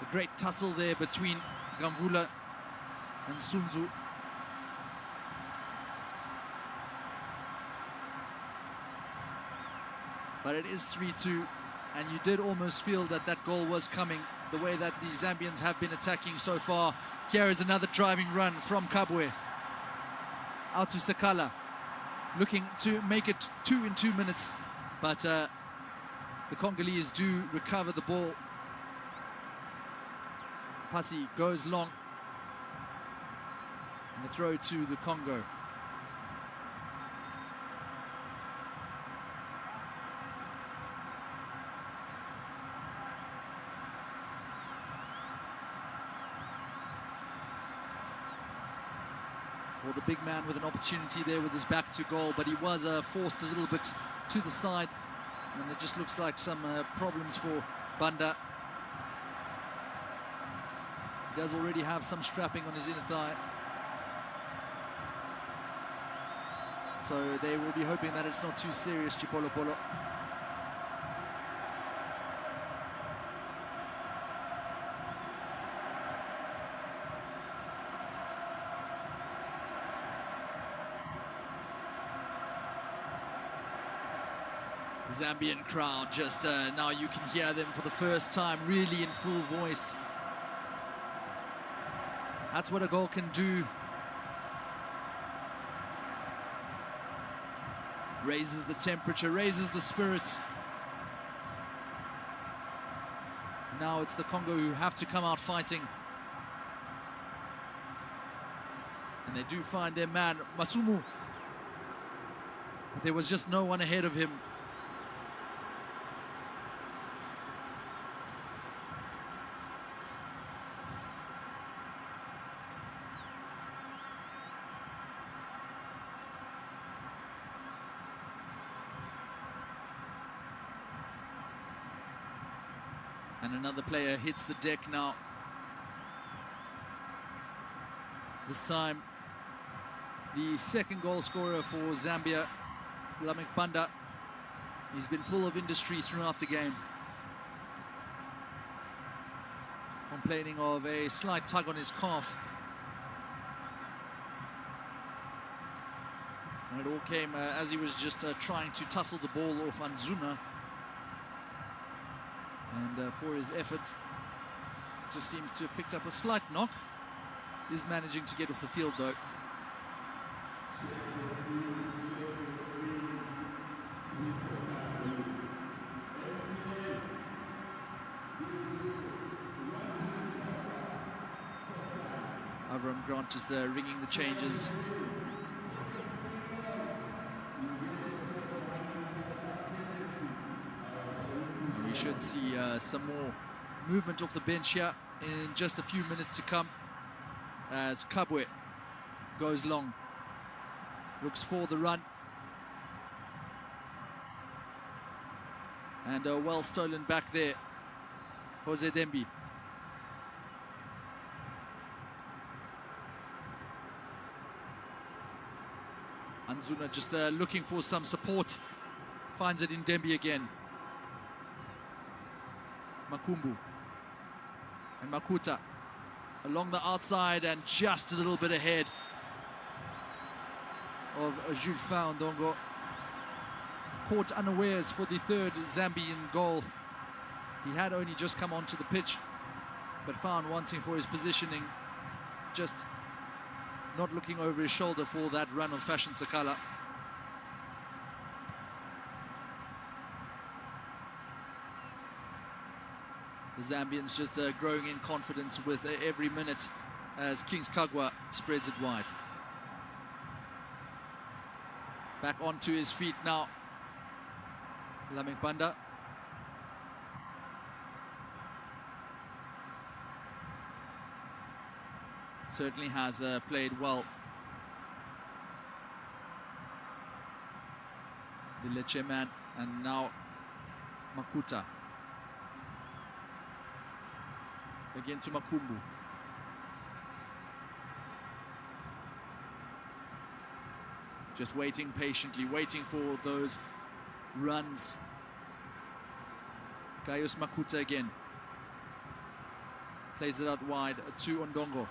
A great tussle there between Gamvula and Sunzu. But it is 3-2 And you did almost feel that that goal was coming, the way that the Zambians have been attacking so far. Here is another driving run from Kabwe. Out to Sakala, looking to make it 2 in 2 minutes. But the Congolese do recover the ball. Pasi goes long. And the throw to the Congo. Well, the big man with an opportunity there with his back to goal, but he was forced a little bit to the side. And it just looks like some problems for Banda. He does already have some strapping on his inner thigh. So they will be hoping that it's not too serious, Chipolo Polo. Zambian crowd just now you can hear them for the first time really in full voice. That's what a goal can do. Raises the temperature, raises the spirits. Now it's the Congo who have to come out fighting. And they do find their man, Masumu. But there was just no one ahead of him. And another player hits the deck now. This time, the second goal scorer for Zambia, Lamek Banda. He's been full of industry throughout the game. Complaining of a slight tug on his calf. And it all came as he was just trying to tussle the ball off Anzuna. And for his effort, just seems to have picked up a slight knock. Is managing to get off the field though. Avram Grant just ringing the changes. We should see some more movement off the bench here in just a few minutes to come as Kabwe goes long, looks for the run, and well stolen back there, Jose Dembi. Anzuna just looking for some support, finds it in Dembi again. Makumbu and Makuta along the outside and just a little bit ahead of Jules Ndongo. Caught unawares for the third Zambian goal. He had only just come onto the pitch, but found wanting for his positioning, just not looking over his shoulder for that run of Fashion Sakala. The Zambians just growing in confidence with every minute as Kings Kagwa spreads it wide. Back onto his feet now, Lamek Banda. Certainly has played well. The Lecce man, and now Makuta. Again to Makumbu. Just waiting patiently, waiting for those runs. Gaius Makuta again. Plays it out wide to Ndongo.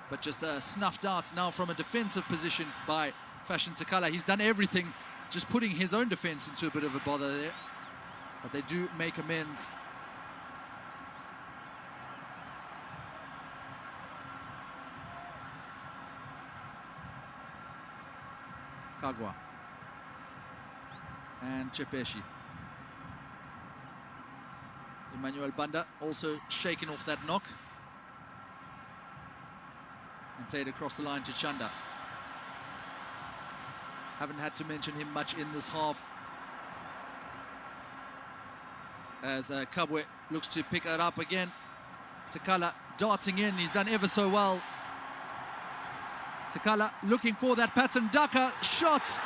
But just snuffed out now from a defensive position by Fashion Sakala. He's done everything, just putting his own defense into a bit of a bother there. But they do make amends. Kagwa and Chepeshi. Emmanuel Banda also shaken off that knock and played across the line to Chanda. Haven't had to mention him much in this half, as Kabwe looks to pick it up again. Sekala darting in, he's done ever so well. Sekala looking for that pattern. Daka shot.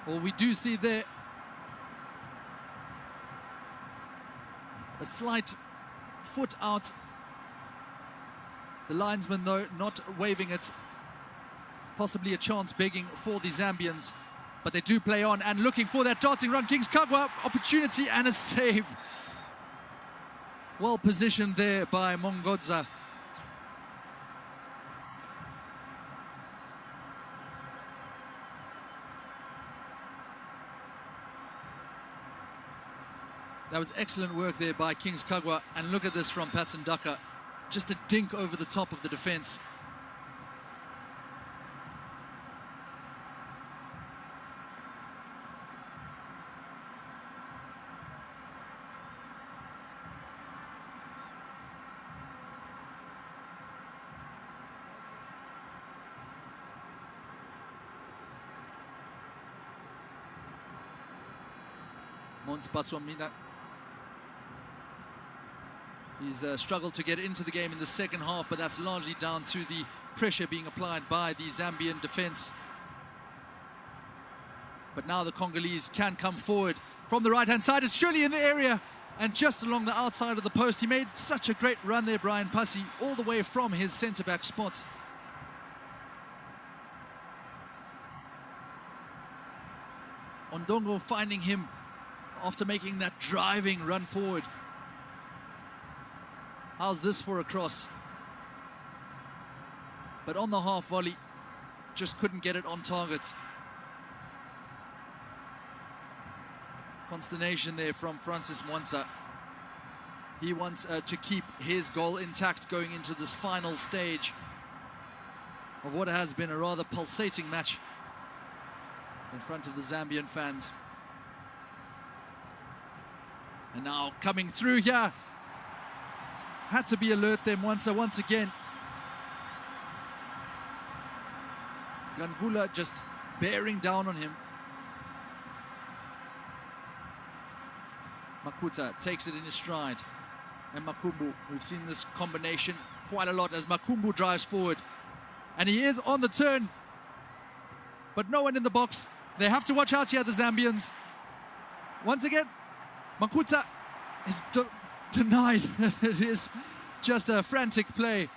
Well, we do see there a slight foot out. The linesman, though, not waving it. Possibly a chance begging for the Zambians, but they do play on and looking for that darting run. Kings Kagwa, opportunity and a save. Well positioned there by Mongodza. That was excellent work there by Kings Kagwa, and look at this from Patson Daka. Just a dink over the top of the defense. Mons Baswamina. He's struggled to get into the game in the second half, but that's largely down to the pressure being applied by the Zambian defense. But now the Congolese can come forward from the right-hand side. It's surely in the area and just along the outside of the post. He made such a great run there, Brian Passy, all the way from his centre-back spot. Ondongo finding him after making that driving run forward. How's this for a cross? But on the half volley, just couldn't get it on target. Consternation there from Francis Mwansa. He wants to keep his goal intact going into this final stage of what has been a rather pulsating match in front of the Zambian fans. And now coming through here. Had to be alert there, Mwansa once again. Ganvula just bearing down on him. Makuta takes it in his stride. And Makumbu, we've seen this combination quite a lot as Makumbu drives forward. And he is on the turn. But no one in the box. They have to watch out here, the Zambians. Once again, Makuta is denied. It is just a frantic play.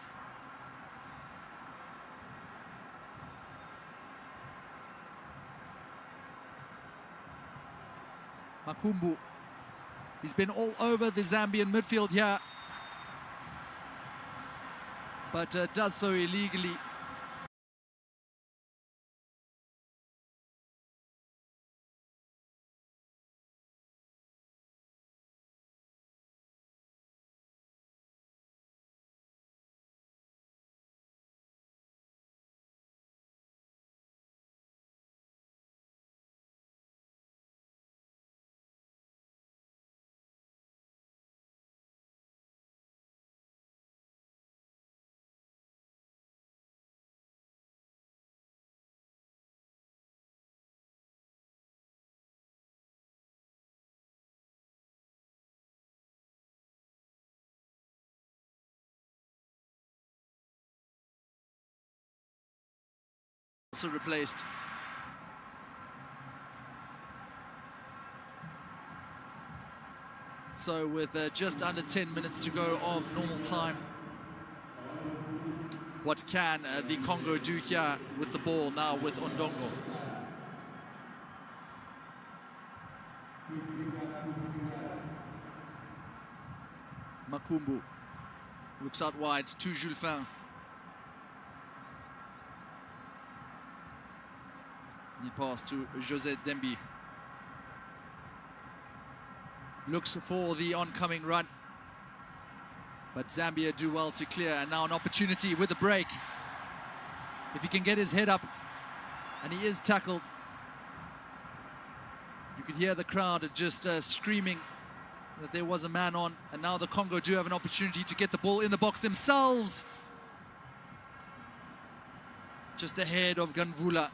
Makumbu, he's been all over the Zambian midfield here, but does so illegally. Also replaced. So with just under 10 minutes to go of normal time, what can the Congo do here with the ball now with Ondongo? Makumbu looks out wide to Jules Fin. Need pass to José Dembi. Looks for the oncoming run. But Zambia do well to clear. And now an opportunity with the break. If he can get his head up, and he is tackled. You could hear the crowd just screaming that there was a man on. And now the Congo do have an opportunity to get the ball in the box themselves. Just ahead of Ganvula.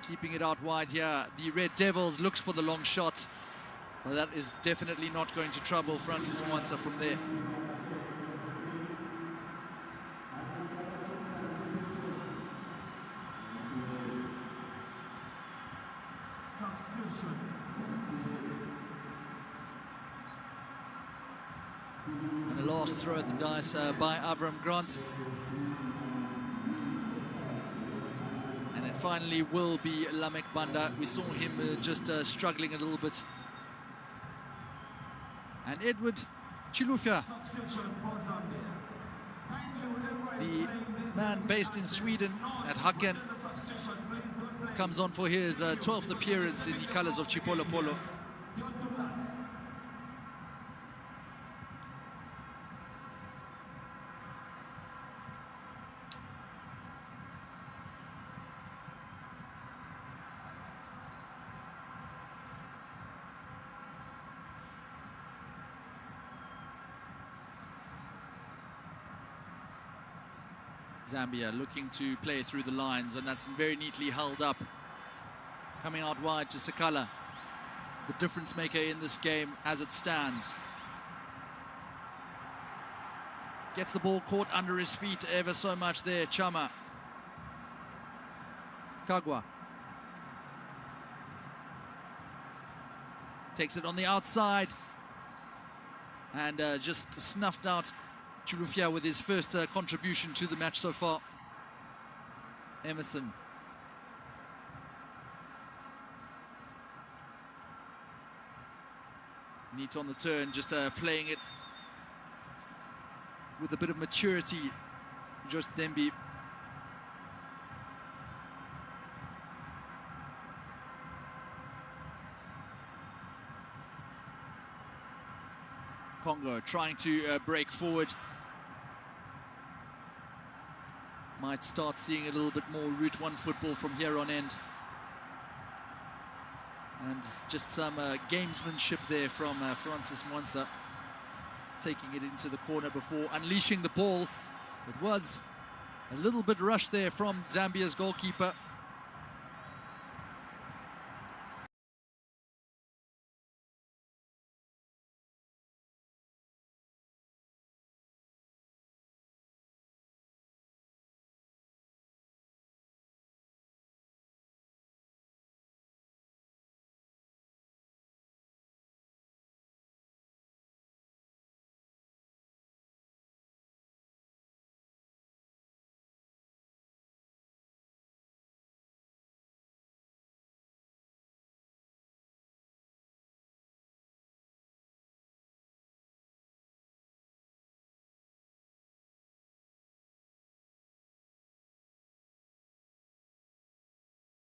Keeping it out wide here. The Red Devils looks for the long shot. But that is definitely not going to trouble Francis Mwansa from there. And a last throw at the dice by Avram Grant. And it finally will be Lamek Banda. We saw him just struggling a little bit. And Edward Chilufya, the man based in Sweden at Häcken, comes on for his 12th appearance in the colours of Chipolo Polo. Zambia looking to play through the lines, and that's very neatly held up. Coming out wide to Sakala, the difference maker in this game as it stands. Gets the ball caught under his feet ever so much there, Chama. Kagwa. Takes it on the outside. And just snuffed out Chilufya with his first contribution to the match so far. Emerson. Neat on the turn, just playing it with a bit of maturity. Just Dembi. Congo trying to break forward. Might start seeing a little bit more Route 1 football from here on end. And just some gamesmanship there from Francis Mwansa. Taking it into the corner before unleashing the ball. It was a little bit rushed there from Zambia's goalkeeper.